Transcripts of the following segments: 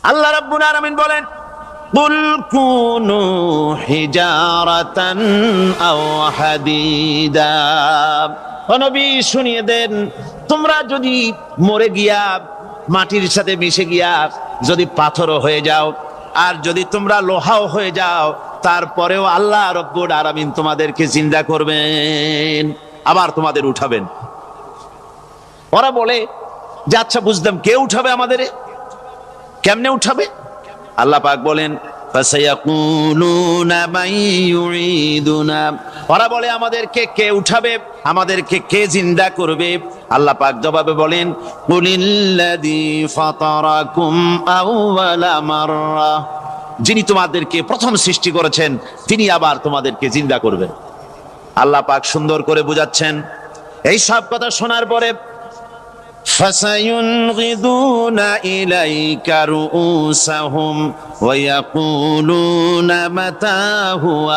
আল্লাহ রাব্বুল আলামিন বলেন, কুল কুনু হিজারাতান আও হাদিদা। ও নবী শুনিয়ে দেন, তোমরা যদি মরে গিয়া মাটির সাথে মিশে গিয়া যদি পাথরও হয়ে যাও, আর যদি তোমরা লোহাও হয়ে যাও, তারপরেও আল্লাহ রব্বুল আলামিন তোমাদেরকে জিন্দা করবেন, আবার তোমাদের উঠাবেন। ওরা বলে যে আচ্ছা বুঝলাম, কে উঠাবে আমাদের, কেমনে উঠাবে? আল্লাহ পাক বলেন, ফাসায়াকুলুনা মান ইউঈদুনা। ওরা বলে আমাদেরকে কে উঠাবে, আমাদেরকে কে জিন্দা করবে? আল্লাহ পাক জবাবে বলেন, কুলিল্লাযী ফাতারাকুম আউওয়ালা মাররা। যিনি তোমাদেরকে প্রথম সৃষ্টি করেছেন তিনি আবার তোমাদেরকে জিন্দা করবেন। আল্লাহ পাক সুন্দর করে বুঝাচ্ছেন। এই সব কথা শোনার পরে فَسَيُنْغِضُونَ إِلَيْكَ رُؤُوسَهُمْ وَيَقُولُونَ مَتَى هُوَ।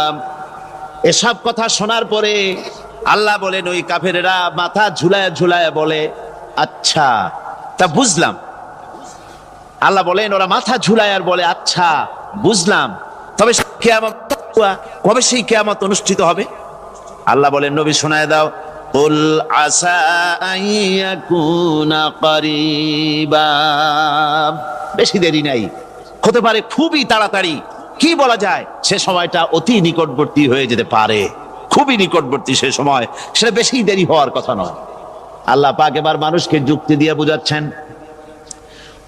এসব কথা শোনার পরে আল্লাহ বলেন, ওই কাফেরেরা মাথা ঝুলায় ঝুলায় বলে, আচ্ছা তা বুঝলাম। আল্লাহ বলেন, ওরা মাথা ঝুলায় আর বলে, আচ্ছা বুঝলাম, তবে কিয়ামত কবে সেই কিয়ামত অনুষ্ঠিত হবে? আল্লাহ বলেন, নবী শোনায় দাও, কুল আসা আন ইয়াকুনা করিবা। বেশি দেরি নাই, হতে পারে খুবই তাড়াতাড়ি। কি বলা যায়, সে সময়টা অতি নিকটবর্তী হয়ে যেতে পারে, খুবই নিকটবর্তী সে সময়, সেটা বেশি দেরি হওয়ার কথা নয়। আল্লাহ পাক এবার মানুষকে যুক্তি দিয়ে বুঝাচ্ছেন।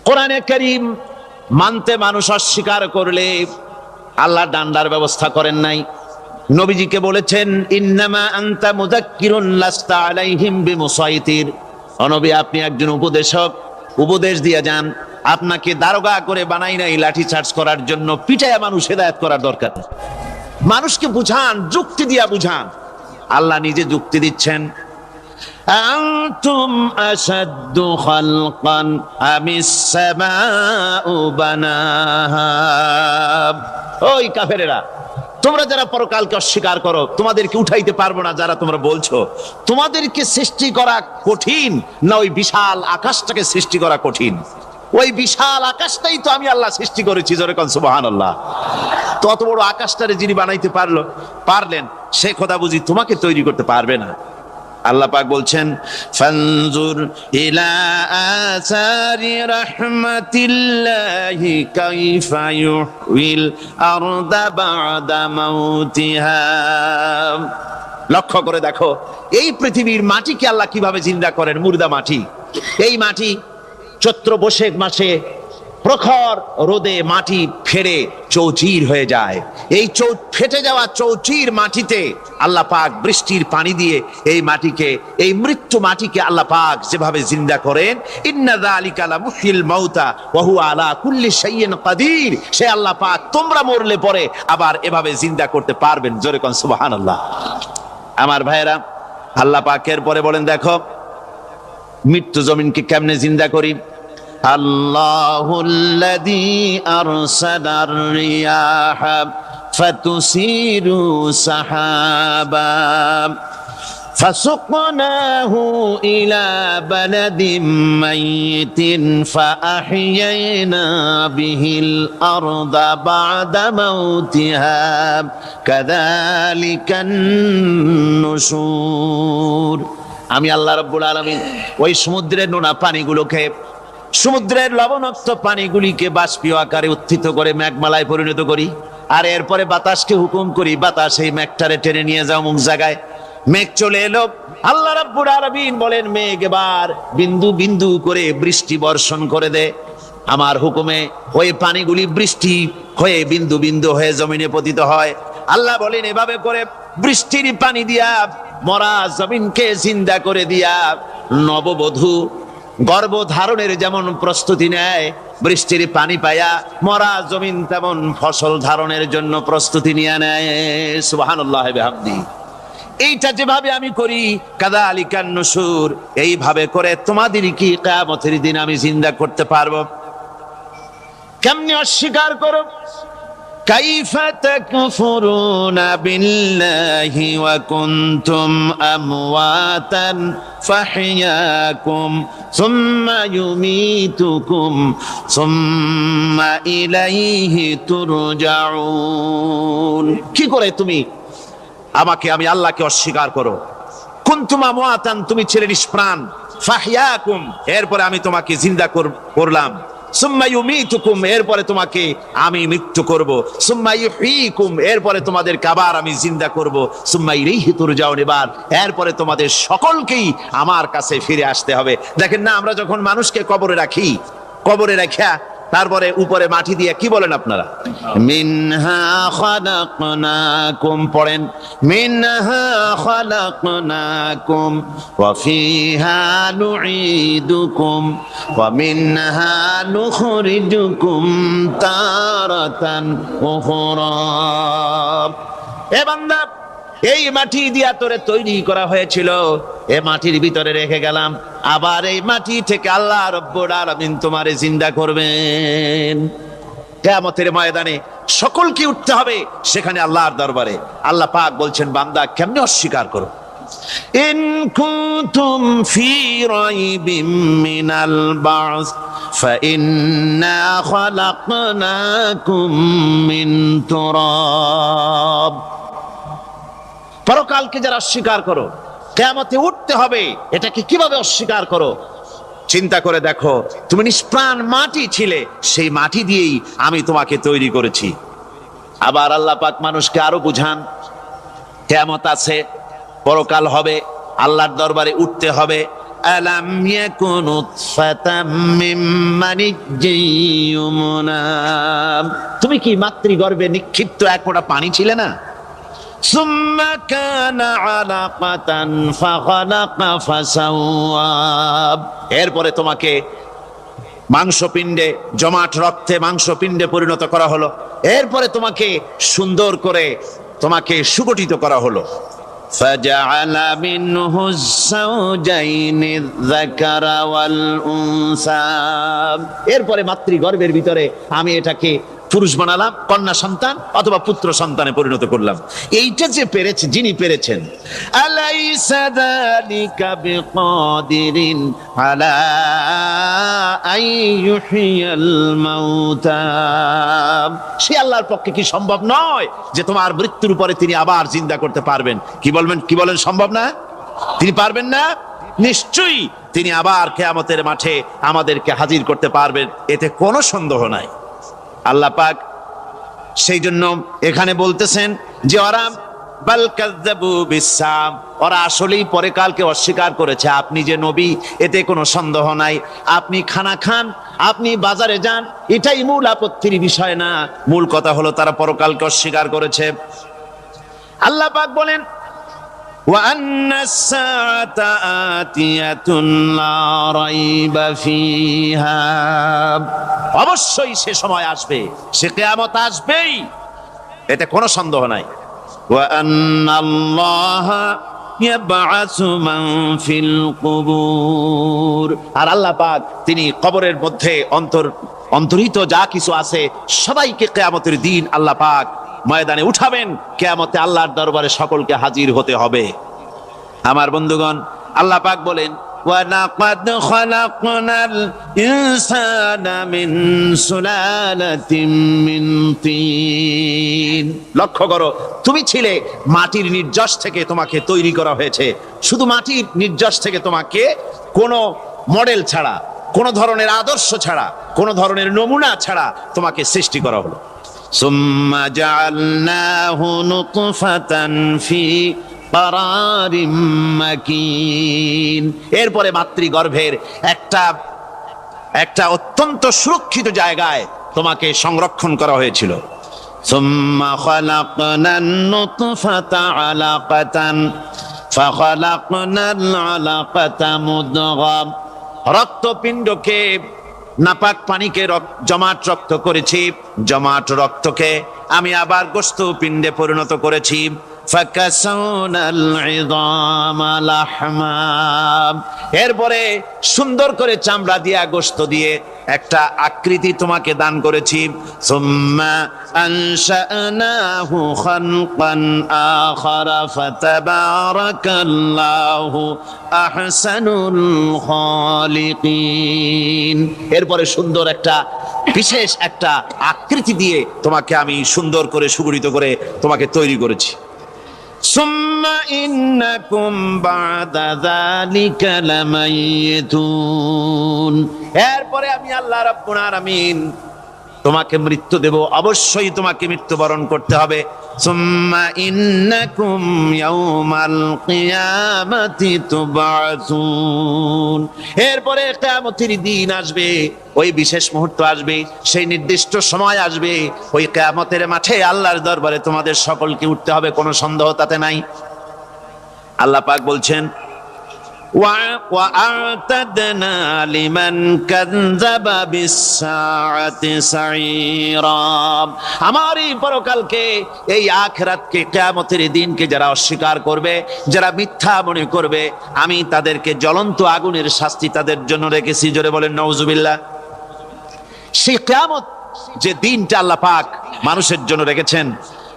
কোরআনে কারীম মানতে মানুষ অস্বীকার করলে আল্লাহ ডান্ডার ব্যবস্থা করেন নাই। নবীজিকে বলেছেন, ইন্নামা আনতা মুযাক্কিরুন লাস্তা আলাইহিম বিমুসাইতির। ও নবী, আপনি একজন উপদেশক, উপদেশ দিয়ে যান। আপনাকে দারোগা করে বানাই নাই লাঠি চার্জ করার জন্য, পিটায়া মানুষ হেদায়েত করার দরকার। মানুষকে বুঝান, যুক্তি দিয়া বুঝান। আল্লাহ নিজে যুক্তি দিচ্ছেন। আনতুম আশাদ্দু খালকান আমিস সামাউ বানাহা। ওই কাফেরেরা, তোমরা যারা পরকালকে অস্বীকার করো, তোমাদেরকে উঠাইতে পারবো না যারা তোমরা বলছো, তোমাদেরকে সৃষ্টি করা কঠিন না ওই বিশাল আকাশটাকে সৃষ্টি করা কঠিন? ওই বিশাল আকাশটাই তো আমি আল্লাহ সৃষ্টি করেছি, জোরে কোন সুবহানাল্লাহ। তত বড় আকাশটারে যিনি বানাইতে পারলেন, সে খোদা বুঝি তোমাকে তৈরি করতে পারবে না? আল্লাহ পাক বলছেন, ফানজুর ইলা আসারি রাহমাতিল্লাহি কাইফা ইউহিল আরদা বা'দা মাউতিহা। লক্ষ্য করে দেখো, এই পৃথিবীর মাটিকে আল্লাহ কিভাবে জিন্দা করেন, মুর্দা মাটি। এই মাটি চৈত্র বৈশাখ মাসে প্রখর রোদে মাটি ফেটে চৌচির হয়ে যায়। এই ফেটে যাওয়া চৌচির মাটিতে আল্লাহ পাক বৃষ্টির পানি দিয়ে এই মাটিকে, এই মৃত্যু মাটিকে আল্লাহ পাক যেভাবে জিন্দা করেন, ইন্না যালিকা লামুহিল মাউতা ওয়া হুয়া আলা কুল্লি শাইইন কাদির। সে আল্লাহ পাক তোমরা মরলে পরে আবার এভাবে জিন্দা করতে পারবেন, জোরে কোন সুবহানাল্লাহ। আমার ভাইয়েরা, আল্লাহ পাকের পরে বলেন, দেখো মৃত্যু জমিনকে কেমনে জিন্দা করি। আল্লাহুল্লাযী আরসালার রিয়াহা ফাতুসিরু সাহাবা ফাসুকনাহু ইলা বালাদিম মাইতিন ফাআহইয়ানা বিহিল আরদা বা'দা মাউতিহা কাযালিকান নুশুর। আমি আল্লাহ রাব্বুল আলামিন ওই সমুদ্রের নোনা পানিগুলোকে, সমুদ্রের লবণাক্ত পানিগুলিকে বাষ্পীয় আকারে উত্থিত করে মেঘমালায় পরিণত করি, আর এরপরে বাতাসকে হুকুম করি, বাতাস এই মেঘটারে টেনে নিয়ে যাও মুখ জায়গায়। মেঘ চলে এলো। আল্লাহ রাব্বুল আলামিন বলেন, মেঘ এবার বিন্দু বিন্দু করে বৃষ্টি বর্ষণ করে দে। আমার হুকুমে ওই পানিগুলি বৃষ্টি হয়ে বিন্দু বিন্দু হয়ে জমিনে পতিত হয়। আল্লাহ বলেন, এভাবে করে বৃষ্টির পানি দিয়া মরা জমিনকে জিন্দা করে দিয়া নববধূ গর্ভধারণের যেমন প্রস্তুতি নেয়, বৃষ্টির পানি পায়া মরা জমিন তেমন ফসল ধারণের জন্য প্রস্তুতি নিয়ে নেয়। সুবহানাল্লাহি ওয়া বিহামদিহি। এইটা যেভাবে আমি করি, কাযালিকান নুশুর, এইভাবে করে তোমাদের কি কিয়ামতের দিন আমি জিন্দা করতে পারবো? কেমনে অস্বীকার করো? কাইফা তাকফুরুনা বিল্লাহি ওয়া কুনতুম আমওয়াতান فأحياكم ثم يميتكم ثم إليه ترجعون। কি করে তুমি আমাকে, আমি আল্লাহকে অস্বীকার করো? কুনতুম আমওয়াতান, তুমি ছিলে নিষ্প্রাণ, ফাহইয়াকুম, এরপরে আমি তোমাকে জিন্দা করলাম, সুম্মা ইউমিতুকুম, এরপরে তোমাকে আমি মৃত্যু করব, সুম্মা ইউহয়িকুম, এরপরে তোমাদেরকে আবার আমি জিন্দা করব, সুম্মা ইলাইহি তুরজাউন, এরপরে তোমাদের সকলকেই আমার কাছে ফিরে আসতে হবে। দেখেন না, আমরা যখন মানুষকে কবরে রাখি, কবরে রাখা তারপরে উপরে মাটি দিয়ে কি বলেন আপনারা? মিনহা খালাকনাকুম, পড়েন মিনহা খালাকনাকুম ওয়া ফিহা নুঈদুকুম ওয়া মিনহা নুখরিজুকুম তারাতান উখরা। এ বান্দা, এই মাটি দিয়া তোরে তৈরি করা হয়েছিল, এ মাটির ভিতরে রেখে গেলাম, আবার এই মাটি থেকে আল্লাহ রব্বুল আলামিন তোমারে জিন্দা করবেন। কিয়ামতের ময়দানে সকলকে উঠতে হবে সেখানে আল্লাহর দরবারে। আল্লাহ পাক বলছেন, বান্দা কেমনে অস্বীকার করো? ইন কুনতুম ফি রাইবিম মিনাল বা'স ফাইন্না খালাকনাকুম মিন তুরাব। পরকালকে যারা অস্বীকার করো, কিয়ামতে উঠতে হবে, এটাকে কিভাবে অস্বীকার করো? চিন্তা করে দেখো, তুমি নিষ্প্রাণ মাটি ছিলে, সেই মাটি দিয়েই আমি তোমাকে তৈরি করেছি। আবার আল্লাহ পাক মানুষকে আরো বুঝান, কিয়ামত আছে, পরকাল হবে, আল্লাহর দরবারে উঠতে হবে। আলাম ইয়াকুন উতফাতাম মিন মানিজ্জিন ইউমনা, তুমি কি মাতৃগর্ভে নিক্ষিপ্ত এক ফোঁটা পানি ছিলে না? সুম্মা কানা আলাকাতান ফাখালাকা ফাসাওয়া, এরপরে তোমাকে মাংসপিণ্ডে, জমাট রক্তে মাংসপিণ্ডে পরিণত করা হলো, এরপরে তোমাকে সুন্দর করে তোমাকে সুগঠিত করা হলো। ফাজআলা মিনহু যাওজাইনি যাকারা ওয়াল উনসা, এরপরে মাতৃগর্ভের ভিতরে আমি এটাকে পুরুষ বানালাম, কন্যা সন্তান অথবা পুত্র সন্তানে পরিণত করলাম। এইটা যে পেরেছে, যিনি পেরেছেন, আলাইসা যালিকা বিকাদিরিন আলা আইয়ুহিয়াল মাউতা, সে আল্লাহর পক্ষে কি সম্ভব নয় যে তোমার মৃত্যুর পরে তিনি আবার জিন্দা করতে পারবেন? কি বলবেন, কি বলেন, সম্ভব না? তিনি পারবেন না? নিশ্চয়ই তিনি আবার কিয়ামতের মাঠে আমাদেরকে হাজির করতে পারবেন, এতে কোনো সন্দেহ নাই। আল্লাহ পাক সেই জন্য এখানে বলতেছেন যে ওরা বাল কাযযাবু বিসসাম, ওরা আসলেই পরকালকে অস্বীকার করেছে। আপনি যে নবী, এতে কোনো সন্দেহ নাই। আপনি খানা খান, আপনি বাজারে যান, এটাই মূল আপত্তির বিষয় না। মূল কথা হলো তারা পরকালকে অস্বীকার করেছে। আল্লাহ পাক বলেন, ওয়া আন্নাস সাআতা আতিয়াতুন লা রাইবা ফিহা, অবশ্যই সে সময় আসবে, সে কিয়ামত আসবেই, এতে কোনো সন্দেহ নাই। ওয়া আন্নাল্লাহা ইয়াবআসু মান ফিল কুবুর, আর আল্লাহ পাক তিনি কবরের মধ্যে অন্তর্হিত যা কিছু আছে সবাইকে কিয়ামতের দিন আল্লাহ পাক ময়দানে উঠাবেন। কিয়ামতে আল্লাহর দরবারে সকলকে হাজির হতে হবে। আমার বন্ধুগণ, আল্লাহ পাক বলেন, ওয়া লাকাদ খালাকনাল ইনসানা মিন সুলালাতিন মিন তিন, লক্ষ্য করো, তুমি ছিলে মাটির নির্যাস থেকে তোমাকে তৈরি করা হয়েছে। শুধু মাটির নির্যাস থেকে তোমাকে কোনো মডেল ছাড়া, কোনো ধরনের আদর্শ ছাড়া, কোনো ধরনের নমুনা ছাড়া তোমাকে সৃষ্টি করা হলো। সুম্মা জাআলনাহু নুতফাতান ফি কারারিম মাকিন, এরপরে মাতৃগর্ভের একটা অত্যন্ত সুরক্ষিত জায়গায় তোমাকে সংরক্ষণ করা হয়েছিল। সুম্মা খালাকনান নুতফাতা আলাকাতান ফাখালাকনাল আলাকাতা মুদগা, রক্তপিণ্ডকে, নাপাক পানিকে জমাট রক্ত করেছি, জমাট রক্তকে আমি আবার গোস্ত পিণ্ডে পরিণত করেছি, ফাকাসাউনাল ইযামা লাহমা, এরপরে সুন্দর করে চামড়া দিয়ে গোশত দিয়ে একটা আকৃতি তোমাকে দান করেছি। সুম্মা আনশানাহু খালকান আখারা ফাতাবারাকাল্লাহু আহসানুল খালিকিন, এরপরে সুন্দর একটা বিশেষ একটা আকৃতি দিয়ে তোমাকে আমি সুন্দর করে সুগঠিত করে তোমাকে তৈরি করেছি। সুম্মা ইন্নাকুম বাদা যালিকা লামাইতুন, এরপরে আমি আল্লাহ রাব্বুল আলামিন তোমাকে মৃত্যু দেব, অবশ্যই তোমাকে মৃত্যুবরণ করতে হবে। সুম্মা ইন্নাকুম ইয়াউমাল কিয়ামাতি তুবআসুন, এরপরে কিয়ামতের দিন আসবে, ওই বিশেষ মুহূর্ত আসবে, সেই নির্দিষ্ট সময় আসবে, ওই কিয়ামতের মাঠে আল্লাহর দরবারে তোমাদের সকলকে উঠতে হবে, কোনো সন্দেহ তাতে নাই। আল্লাহ পাক বলছেন وَأَعْتَدْنَا لِمَنْ كَذَّبَ بِالسَّاعَةِ سَعِيرًا, আমার এই পরকালকে, এই আখিরাতকে, কিয়ামতের দিনকে যারা অস্বীকার করবে, যারা মিথ্যা মনে করবে, আমি তাদেরকে জ্বলন্ত আগুনের শাস্তি তাদের জন্য রেখেছি। জোরে বলেন নাউজুবিল্লাহ। সেই কিয়ামত যে দিনটা আল্লাহ পাক মানুষের জন্য রেখেছেন,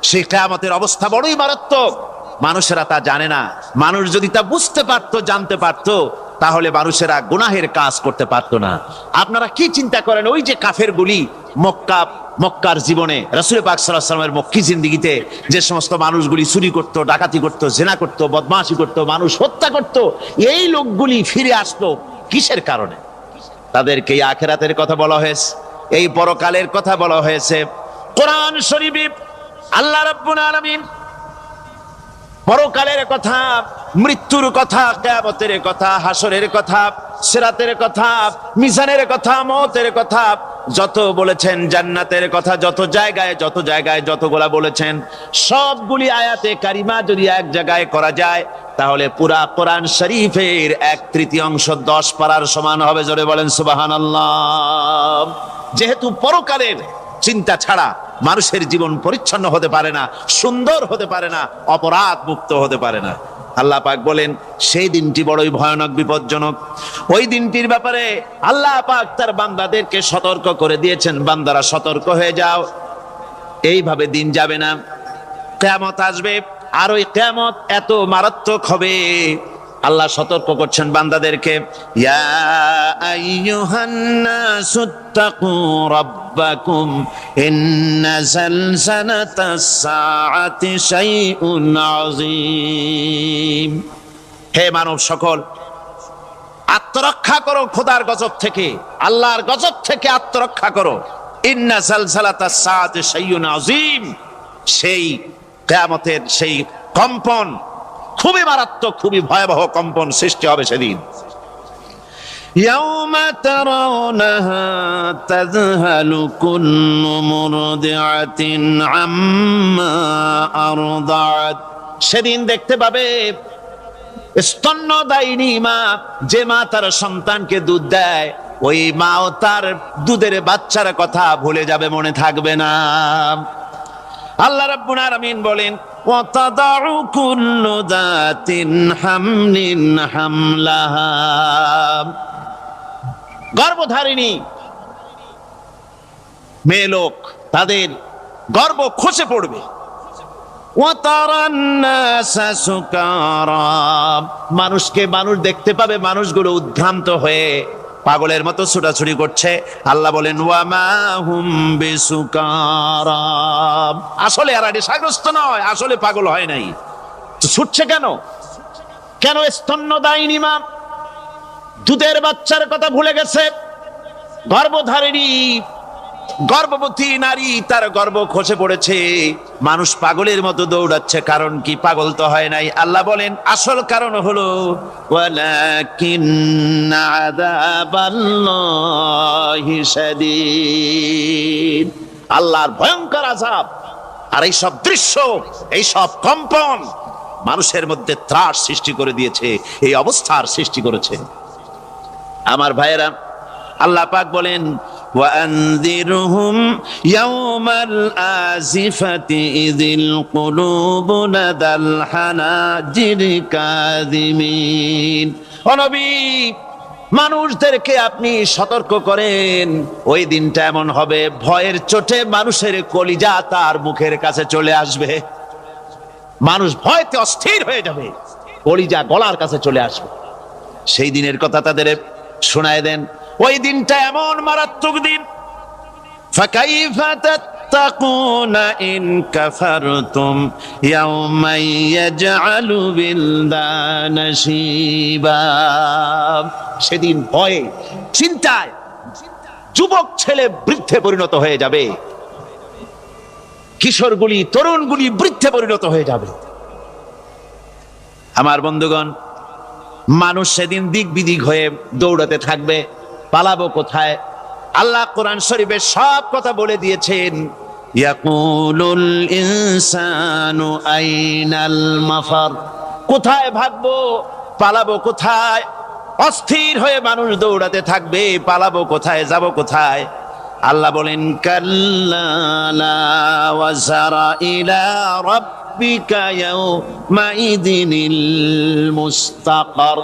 সেই কিয়ামতের অবস্থা বড়ই মারাত্মক। মানুষেরা তা জানে না। মানুষ যদি তা বুঝতে পারতো, জানতে পারতো, তাহলে মানুষেরা গুনাহের কাজ করতে পারতো না। আপনারা কি চিন্তা করেন, ওই যে কাফেরগুলি মক্কার জীবনে, রাসূল পাক সাল্লাল্লাহু আলাইহি ওয়াসাল্লামের মক্কি জিন্দেগিতে যে সমস্ত মানুষগুলি চুরি করত, ডাকাতি করত, জেনা করত, বদমাশি করত, মানুষ হত্যা করত, এই লোকগুলি ফিরে আসলো কিসের কারণে? তাদেরকে এই আখিরাতের কথা বলা হয়েছে, এই পরকালের কথা বলা হয়েছে। কোরআন শরীফে আল্লাহ রাব্বুল আলামিন পরকালের কথা, মৃত্যুর কথা, কিয়ামতের কথা, হাসরের কথা, সিরাতের কথা, মিজানের কথা, মওতের কথা যত বলেছেন, জান্নাতের কথা যত জায়গায় যতগুলা বলেছেন, সবগুলি আয়াতে কারিমা যদি এক জায়গায় করা যায়, তাহলে পুরা কোরআন শরীফের 1/3 10 পারার সমান হবে। জোরে বলেন সুবহানাল্লাহ। যেহেতু পরকালের চিন্তা ছাড়া মানুষের জীবন পরিচ্ছন্ন হতে পারে না, সুন্দর হতে পারে না, অপরাধ মুক্ত হতে পারে না। আল্লাহ পাক বলেন সেই দিনটি বড়ই ভয়ানক, বিপজ্জনক। ওই দিনটির ব্যাপারে আল্লাহ পাক তার বান্দাদেরকে সতর্ক করে দিয়েছেন, বান্দারা সতর্ক হয়ে যাও, এইভাবে দিন যাবে না, কিয়ামত আসবে। আর ওই কিয়ামত এত মারাত্মক হবে, আল্লাহ সতর্ক করছেন বান্দাদেরকে, ইয়া আইয়ুহান নাসুত্তাকু রাব্বাকুম ইন্না যালজালাতাস সাআতি শাইউন আযীম। হে মানব সকল, আত্মরক্ষা করো খোদার গজব থেকে, আল্লাহর গজব থেকে আত্মরক্ষা করো। ইন্না যালজালাতাস সাআতি শাইউন আযীম, সেই কিয়ামতের সেই কম্পন খুবই মারাত্মক, খুবই ভয়াবহ কম্পন সৃষ্টি হবে সেদিন। ইয়াউমা তারাউনাহা তাযহালু কুল্লু মুরদিআতিন আম্মা আরদাআত, সেদিন দেখতে পাবে স্তন্যদায়িনী মা, যে মা তার সন্তানকে দুধ দেয়, ওই মাও তার দুধের বাচ্চার কথা ভুলে যাবে, মনে থাকবে না। আল্লাহ রাব্বুল আলামিন বলেন ওয়াতাদাউ কুল্লু যাতিন হামলিন হামলাহা, গর্ভধারিণী মেয়ে লোক তাদের গর্ভ খসে পড়বে। ওয়াতারান নাসা সুকারা, মানুষকে মানুষ দেখতে পাবে, মানুষগুলো উদ্ভ্রান্ত হয়ে পাগলের মতো ছুটাছুটি করছে। আল্লাহ বলেন ওয়ামা হুম বিসুকারা, আসলে এরা নেশাগ্রস্ত নয়, আসলে পাগল হয় নাই। তো ছুটছে কেন? কেন? স্তন্যদায়িনী মা দুধের বাচ্চার কথা ভুলে গেছে। গর্ভধারিণী গর্ভবতী নারী, তার গর্ভ খসে পড়েছে, মানুষ পাগলের মতো দৌড়াচ্ছে। কারণ কি? পাগল তো হয় নাই। আল্লাহ বলেন আসল কারণ হলো ওয়ালাকিন্না আযাবাল্লাহি শাদীদ, আল্লাহর ভয়ঙ্কর আযাব। আর এই সব দৃশ্য, এই সব কম্পন মানুষের মধ্যে ত্রাস সৃষ্টি করে দিয়েছে, এই অবস্থার সৃষ্টি করেছে। আমার ভাইয়েরা, আল্লাহ পাক বলেন وأنذرهم يوم الآزفة إذ القلوب لدى الحناجر كاظمين ও নবী, মানুষদেরকে আপনি সতর্ক করেন, ওই দিনটা এমন হবে ভয়ের চোটে মানুষের কলিজা তার মুখের কাছে চলে আসবে। মানুষ ভয়তে অস্থির হয়ে যাবে, কলিজা গলার কাছে চলে আসবে। সেই দিনের কথা তাদের শোনায় দেন। ওই দিনটা এমন মারাত্মক দিন। ফাকাইফা তাত্তাকুনা ইন কাফারতুম ইয়াওমা ইয়াজআলু বিলদানা শিবা। সেদিন ভয়ে চিন্তায় যুবক ছেলে বৃদ্ধে পরিণত হয়ে যাবে, কিশোরগুলি তরুণগুলি বৃদ্ধে পরিণত হয়ে যাবে। আমার বন্ধুগণ, মানুষ সেদিন দিক বিদিক হয়ে দৌড়াতে থাকবে, পালাবো কোথায়? আল্লাহ কোরআন শরীফে সব কথা বলে দিয়েছেন। ইয়াকুলুল ইনসানু আইনাল মাফার, কোথায় ভাগবো, পালাবো কোথায়? অস্থির হয়ে মানুষ দৌড়াতে থাকবে, পালাবো কোথায়, যাব কোথায়? আল্লাহ বলেন কাল্লা লা ওয়াজারা ইলা রাব্বিকা ইয়াউমাইদিনিল মুস্তাকার।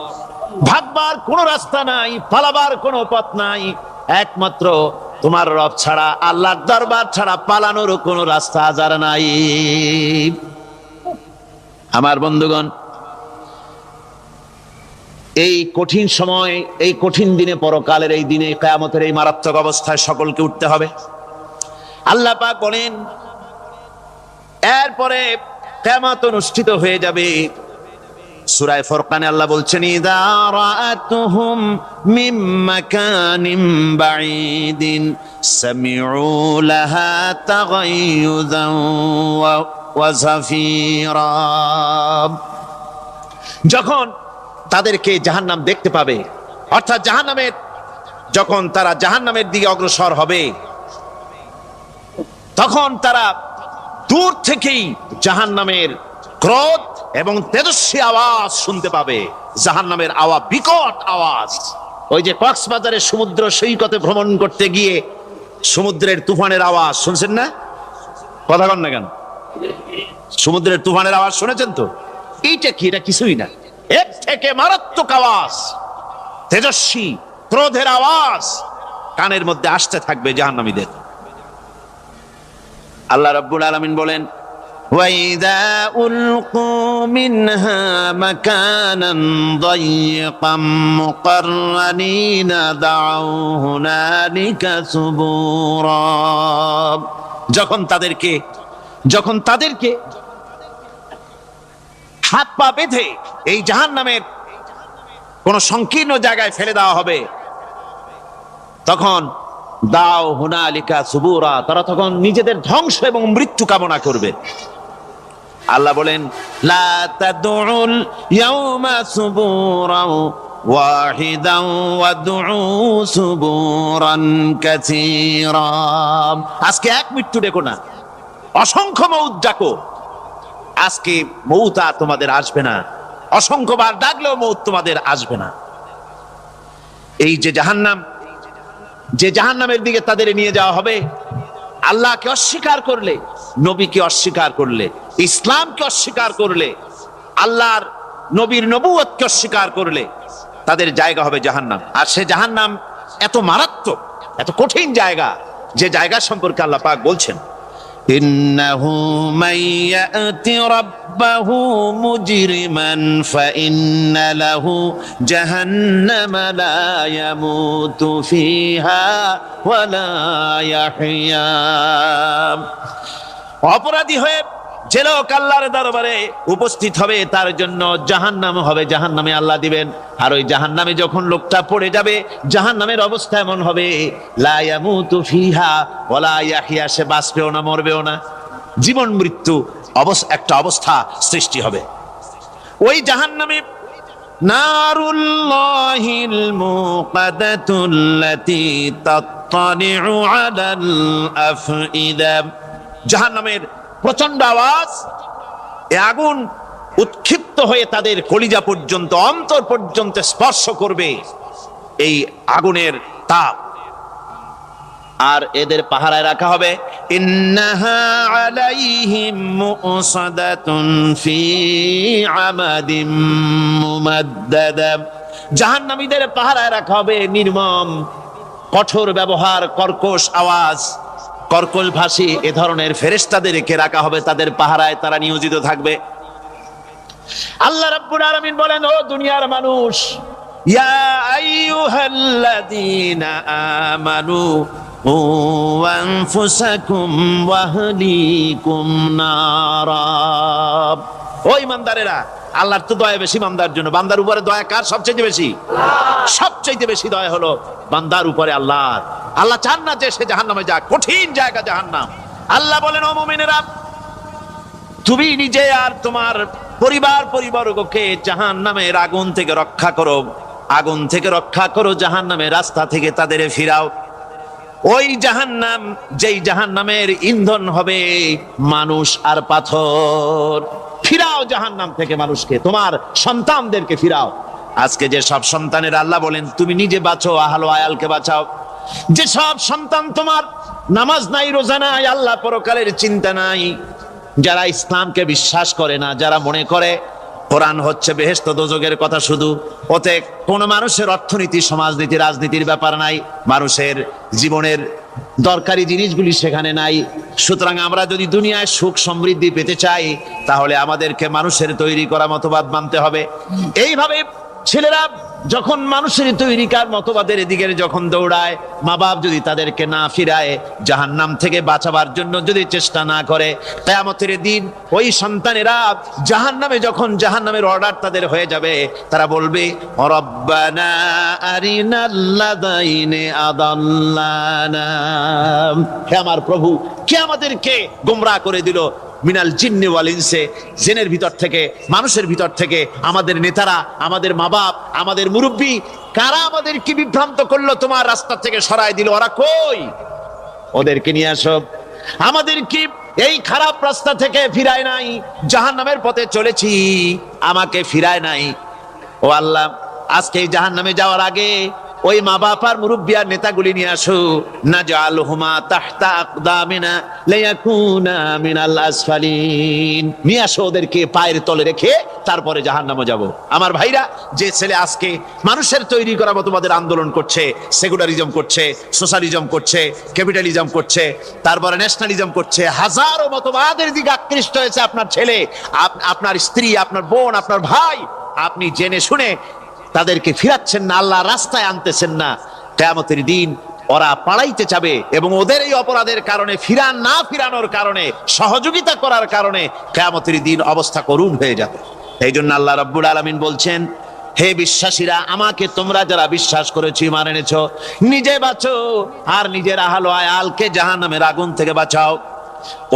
ভাগবার কোনো রাস্তা নাই, পালাবার কোনো পথ নাই, একমাত্র তোমার রব ছাড়া, আল্লাহর দরবার ছাড়া পালানোর কোনো রাস্তা আজার নাই। আমার বন্ধুগণ, এই কঠিন সময়, এই কঠিন দিনে, পরকালের এই দিনে, কিয়ামতের এই মারাত্মক অবস্থায় সকলকে উঠতে হবে। আল্লাহ পাক বলেন এরপরে কিয়ামত অনুষ্ঠিত হয়ে যাবে। সূরা ফুরকানে আল্লাহ বলছেন ইযা রাআতুহুম মিন মাকানিন বাঈদিন সামিউ লাহা তাগায়ুযান ওয়া যাফীরা। যখন তাদেরকে জাহান্নাম দেখতে পাবে, অর্থাৎ জাহান্নামের, যখন তারা জাহান্নামের দিকে অগ্রসর হবে, তখন তারা দূর থেকেই জাহান্নামের ক্রোধ এবং তেজস্বী আওয়াজ শুনতে পাবে। জাহান্নামের আওয়াজ, বিকট আওয়াজ। ওই যে কক্সবাজারে সমুদ্র সৈকতে ভ্রমণ করতে গিয়ে সমুদ্রের তুফানের আওয়াজ শুনছেন না? কথা কন না কেন? সমুদ্রের তুফানের আওয়াজ শুনেছেন তো? এইটা কি? এটা কিছুই না, এর থেকে মারাত্মক আওয়াজ, তেজস্বী ক্রোধের আওয়াজ কানের মধ্যে আসতে থাকবে জাহান্নামীদের। আল্লাহ রাব্বুল আলামিন বলেন ওয়াইদা উলকু মিনহা মাকানান দায়িকাম মুকাররানিনা দাউ হুনালিকা সুবুরা। যখন তাদেরকে হাত পা বেঁধে এই জাহান্নামের কোন সংকীর্ণ জায়গায় ফেলে দেওয়া হবে, তখন দাও হুনালিকা সুবুরা, তারা তখন নিজেদের ধ্বংস এবং মৃত্যু কামনা করবে। আল্লাহ বলেন লা তাদউল ইয়াউমা সুবুরান ওয়াহিদান ওয়াদউ সুবুরান কাসীরা। আজকে এক মৃত্যু ডেকো না, অসংখ্য মউত ডাকো। আজকে মউত আর তোমাদের আসবে না, অসংখ্যবার ডাকলেও মউত তোমাদের আসবে না। এই যে জাহান্নাম, যে জাহান্নামের দিকে তাদের নিয়ে যাওয়া হবে, আল্লাহকে অস্বীকার করলে, নবীকে অস্বীকার করলে, ইসলামকে অস্বীকার করলে, আল্লাহর নবীর নবুয়তকে অস্বীকার করলে তাদের জায়গা হবে জাহান্নাম। আর সে জাহান্নাম এত মারাত্মক, এত কঠিন জায়গা, যে জায়গা সম্পর্কে আল্লাহ পাক বলছেন ইন্নাহু মান ইয়াতি রাব্বাহু মুজরিমান ফাইন্না লাহু জাহান্নামা লা ইয়ামুতু ফিহা ওয়া লা ইয়াহইয়া। অপরাধী হয়ে যে লোক আল্লাহর দরবারে উপস্থিত হবে, তার জন্য জাহান্নাম হবে, জাহান্নামে আল্লাহ দিবেন। আর ওই জাহান্নামে যখন লোকটা পড়ে যাবে, জাহান্নামের অবস্থা এমন হবে লা ইয়ামুতু ফিহা ওয়া লা ইয়াহইয়া, সে বাঁচবেও না, মরবেও না, জীবন মৃত্যু একটা অবস্থা সৃষ্টি হবে। ওই জাহান্নামে নারুল্লাহিল মুকাদাতুল্লাতী তাত্তালিউ আলাল আফইদা। জাহান্নামের প্রচন্ড আওয়াজ, এ আগুন উৎক্ষিপ্ত হয়ে তাদের কলিজা পর্যন্ত, অন্তর পর্যন্ত স্পর্শ করবে। এই আগুনের তাপ আর এদের পাহারায় রাখা হবে ইন্নাহা আলাইহিম মুসাদাতুন ফি আমাদিম মুমাদ্দাদা। জাহান্নামীদের পাহারায় রাখা হবে নির্মম, কঠোর ব্যবহার, কর্কশ আওয়াজ, কর্কশ ভাষী এ ধরনের ফেরেশতাদেরকে রাখা হবে তাদের পাহারায়, তারা নিয়োজিত থাকবে। আল্লাহ রাব্বুল আলামিন বলেন, ও দুনিয়ার মানুষ, ইয়া আইয়ুহাল্লাযীনা আমানু কু আনফুসাকুম ওয়া আহলিকুম নারা। ও ঈমানদারেরা, আল্লাহর তো দয়া বেশি বান্দার জন্য। বান্দার উপরে দয়া কার সবচেয়ে বেশি? সবচেয়ে বেশি দয়া হলো বান্দার উপরে আল্লাহর। আল্লাহ চান না যে সে জাহান্নামে যাক, কঠিন জায়গা জাহান্নাম। আল্লাহ বলেন, ও মুমিনেরা, তুমি নিজে আর তোমার পরিবারবর্গকে জাহান্নামের আগুন থেকে রক্ষা করো, আগুন থেকে রক্ষা করো, জাহান্নামের রাস্তা থেকে তাদের ফিরাও। ওই জাহান্নাম, যেই জাহান্নামের ইন্ধন হবে মানুষ আর পাথর। ফিরাও জাহান্নাম থেকে মানুষকে, তোমার সন্তানদেরকে ফিরাও। আজকে যে সব সন্তানের আল্লাহ বলেন তুমি নিজে বাঁচো, আহল আয়ালকে বাঁচাও। যে সব সন্তান তোমার নামাজ নাই, রোজা নাই, আল্লাহ পরকালের চিন্তা নাই, যারা ইসলামকে বিশ্বাস করে না, যারা মনে করে কোরআন হচ্ছে বেহেশত দোজখের কথা শুধু, ওতে কোনো মানুষের অর্থনীতি, সমাজনীতি, রাজনীতির ব্যাপার নাই, মানুষের জীবনের দরকারি জিনিসগুলি সেখানে নাই। সুতরাং আমরা যদি দুনিয়ায় সুখ সমৃদ্ধি পেতে চাই, তাহলে আমাদেরকে মানুষের তৈরি করা মতবাদ মানতে হবে। এইভাবে ছেলেরা যখন মানুষের তৈরিকার মতবাদের দিকে যখন দৌড়ায়, মা বাপ যদি তাদেরকে না ফিরায়, জাহান্নাম থেকে বাঁচাবার জন্য যদি চেষ্টা না করে, কিয়ামতের দিন ওই সন্তানেরা জাহান্নামে, যখন জাহান্নামের অর্ডার তাদের হয়ে যাবে, তারা বলবে, রব্বানা আরিনাল্লাযাইনি আদাল্লানা। হে আমার প্রভু, কে আমাদেরকে গোমরাহ করে দিল, মিনাল জিন্নি ওয়াল ইনসে, জিনের ভিতর থেকে, মানুষের ভিতর থেকে, আমাদের নেতারা, আমাদের মা বাপ, আমাদের মুরব্বী, কারা আমাদেরকে বিভ্রান্ত করলো, তোমার রাস্তা থেকে সরায় দিল, ওরা কই? ওদেরকে নিয়ে আসো। আমাদের কি এই খারাপ রাস্তা থেকে ফিরায় নাই, জাহান্নামের পথে চলেছি, আমাকে ফিরায় নাই। ও আল্লাহ, আজকে এই জাহান্নামে যাওয়ার আগে ওই মা বাপ আর মুরব্বী আর নেতাগুলি নিয়ে আসো। নাজআলহুমা তাহতা আকদামিনা লিয়াকুনা মিনাল আসফালিন। নিয়ে আসো ওদেরকে পায়ের তলে রেখে, তারপরে জাহান্নামে যাব। আমার ভাইরা, যে ছেলে আজকে মানুষের তৈরি করা মতবাদের আন্দোলন করছে, সেকুলারিজম করছে, সোশ্যালিজম করছে, ক্যাপিটালিজম করছে, তারপরে ন্যাশনালিজম করছে, হাজারো মতবাদের দিকে আকৃষ্ট হয়েছে আপনার ছেলে, আপনার স্ত্রী, আপনার বোন, আপনার ভাই, আপনি জেনে শুনে তাদেরকে ফিরাচ্ছেন না, আল্লাহ রাস্তায় আনতেছেন না। কিয়ামতের দিন ওরা পালাইতে যাবে, এবং ওদের এই অপরাধের কারণে, ফিরানোর কারণে, সহযোগিতা করার কারণে কিয়ামতের দিন অবস্থা করুণ হয়ে যাবে। এই জন্য আল্লাহ রাব্বুল আলামিন বলছেন, হে বিশ্বাসীরা, আমাকে তোমরা যারা বিশ্বাস করেছো, ঈমান এনেছো, নিজে বাঁচো আর নিজের আহল আয়ালকে জাহান্নামের আগুন থেকে বাঁচাও।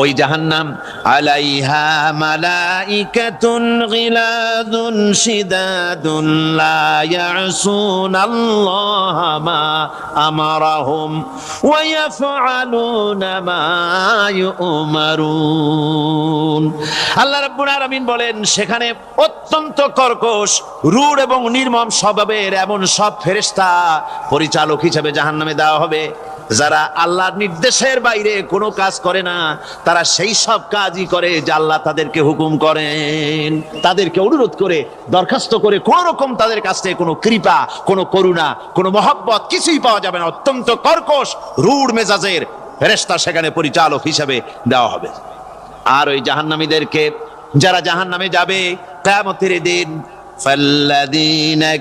ওই জাহান্নাম আলাইহা মালাইকাতুন গিলাযুন শিদাদুন লা ইয়াসুনাল্লাহা মা আমারাহুম ওয়া ইয়াফআলুনা মা ইউমারুন। আল্লাহ রাব্বুল আলামিন বলেন, সেখানে অত্যন্ত কর্কশ, রূঢ় এবং নির্মম স্বভাবের এমন সব ফেরেশতা পরিচালক হিসেবে জাহান্নামে দেওয়া হবে, যারা আল্লাহর নির্দেশের বাইরে কোনো কাজ করে না, তারা সেই সব কাজই করে যা আল্লাহ তাদেরকে হুকুম করেন। তাদেরকে অনুরোধ করে, দরখাস্ত করে কোন রকম তাদের কাছ থেকে কোনো কৃপা, কোনো করুণা, কোনো মহব্বত কিছুই পাওয়া যাবে না। অত্যন্ত কর্কশ, রূঢ় মেজাজের ফেরেশতা সেখানে পরিচালক হিসেবে দেওয়া হবে। আর ওই জাহান্নামীদেরকে, যারা জাহান্নামে যাবে কিয়ামতের দিন, ফাল্লাযীনা